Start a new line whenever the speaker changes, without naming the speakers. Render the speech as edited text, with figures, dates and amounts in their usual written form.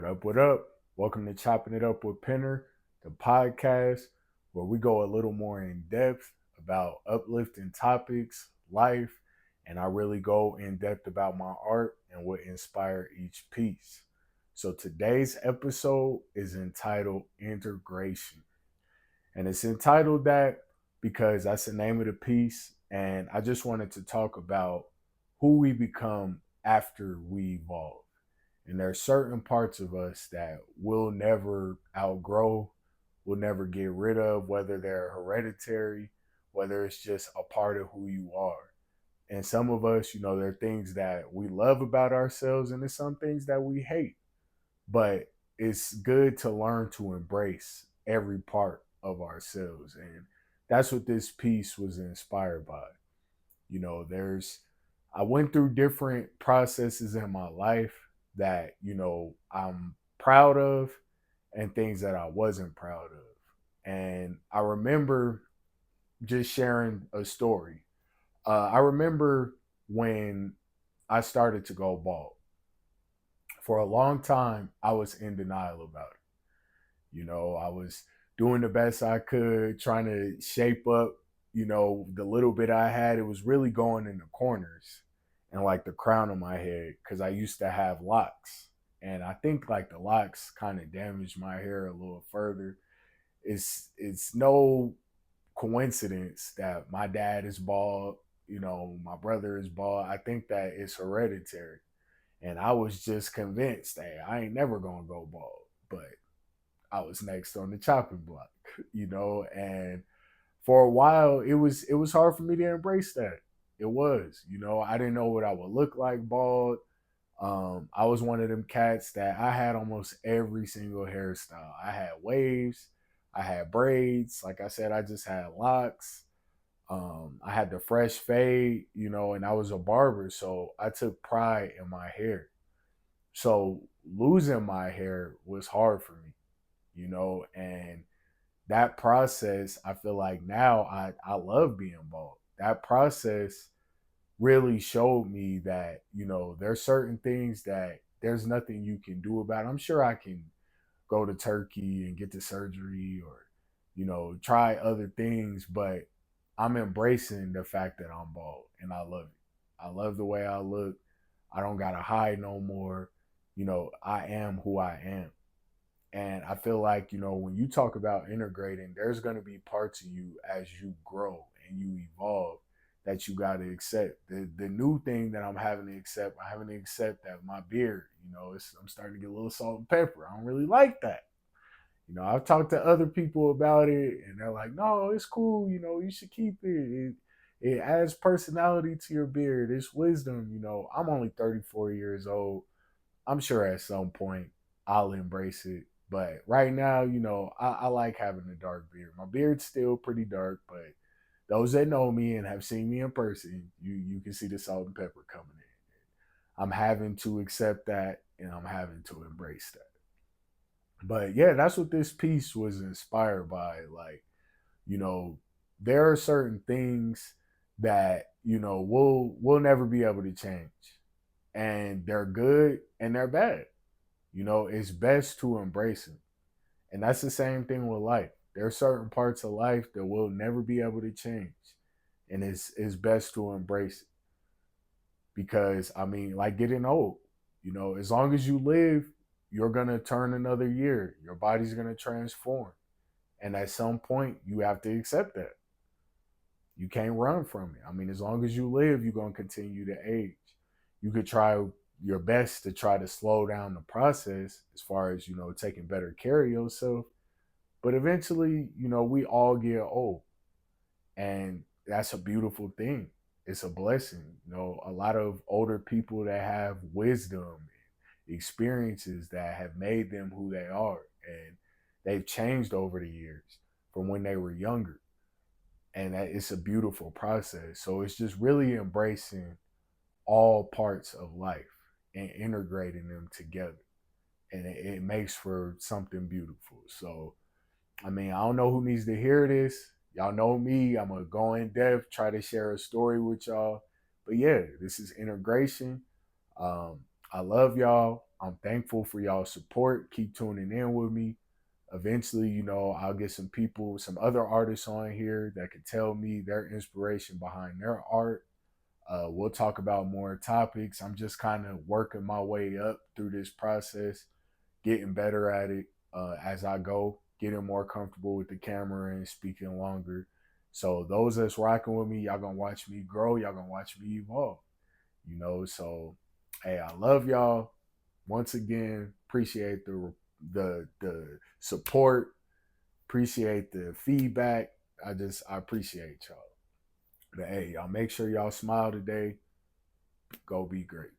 What up? Welcome to Chopping It Up with Penner, the podcast where we go a little more in depth about uplifting topics, life, and I really go in depth about my art and what inspired each piece. So today's episode is entitled Integration. And it's entitled that because that's the name of the piece. And I just wanted to talk about who we become after we evolve. And there are certain parts of us that we'll never outgrow, we'll never get rid of, whether they're hereditary, whether it's just a part of who you are. And some of us, there are things that we love about ourselves, and there's some things that we hate. But it's good to learn to embrace every part of ourselves. And that's what this piece was inspired by. I went through different processes in my life that, I'm proud of and things that I wasn't proud of. And I remember just sharing a story. I remember when I started to go bald. For a long time, I was in denial about it. I was doing the best I could, trying to shape up, the little bit I had. It was really going in the corners and like the crown of my head because I used to have locks. And I think like the locks kind of damaged my hair a little further. It's no coincidence that my dad is bald, my brother is bald. I think that it's hereditary. And I was just convinced, hey, I ain't never gonna go bald. But I was next on the chopping block, and for a while it was hard for me to embrace that. It was, I didn't know what I would look like bald. I was one of them cats that I had almost every single hairstyle. I had waves, I had braids, like I said, I just had locks. I had the fresh fade, and I was a barber, so I took pride in my hair. So losing my hair was hard for me, and that process, I feel like now I love being bald. That process really showed me that, there's certain things that there's nothing you can do about. I'm sure I can go to Turkey and get the surgery or, try other things, but I'm embracing the fact that I'm bald and I love it. I love the way I look. I don't gotta hide no more. I am who I am. And I feel like, when you talk about integrating, there's going to be parts of you as you grow and you evolve that you got to accept. The new thing that I'm having to accept, I having to accept that my beard, I'm starting to get a little salt and pepper. I don't really like that. I've talked to other people about it and they're like, no, it's cool. You should keep it. It adds personality to your beard. It's wisdom. I'm only 34 years old. I'm sure at some point I'll embrace it. But right now, I like having a dark beard. My beard's still pretty dark, but those that know me and have seen me in person, you can see the salt and pepper coming in. I'm having to accept that and I'm having to embrace that. But yeah, that's what this piece was inspired by. Like, you know, there are certain things that, we'll never be able to change. And they're good and they're bad. It's best to embrace them. And that's the same thing with life. There are certain parts of life that we'll never be able to change. And it's best to embrace it. Because I mean, like getting old, as long as you live, you're gonna turn another year. Your body's gonna transform. And at some point you have to accept that. You can't run from it. I mean, as long as you live, you're gonna continue to age. You could try your best to try to slow down the process as far as, taking better care of yourself. But eventually, we all get old. And that's a beautiful thing. It's a blessing. A lot of older people that have wisdom, experiences that have made them who they are. And they've changed over the years from when they were younger. And that it's a beautiful process. So it's just really embracing all parts of life and integrating them together. And it makes for something beautiful. So, I mean, I don't know who needs to hear this. Y'all know me. I'm going to go in depth, try to share a story with y'all. But yeah, this is integration. I love y'all. I'm thankful for y'all support. Keep tuning in with me. Eventually, I'll get some people, some other artists on here that can tell me their inspiration behind their art. We'll talk about more topics. I'm just kind of working my way up through this process, getting better at it as I go, getting more comfortable with the camera and speaking longer. So those that's rocking with me, y'all gonna watch me grow. Y'all gonna watch me evolve. So hey, I love y'all. Once again, appreciate the support, appreciate the feedback. I appreciate y'all. But hey, y'all make sure y'all smile today. Go be great.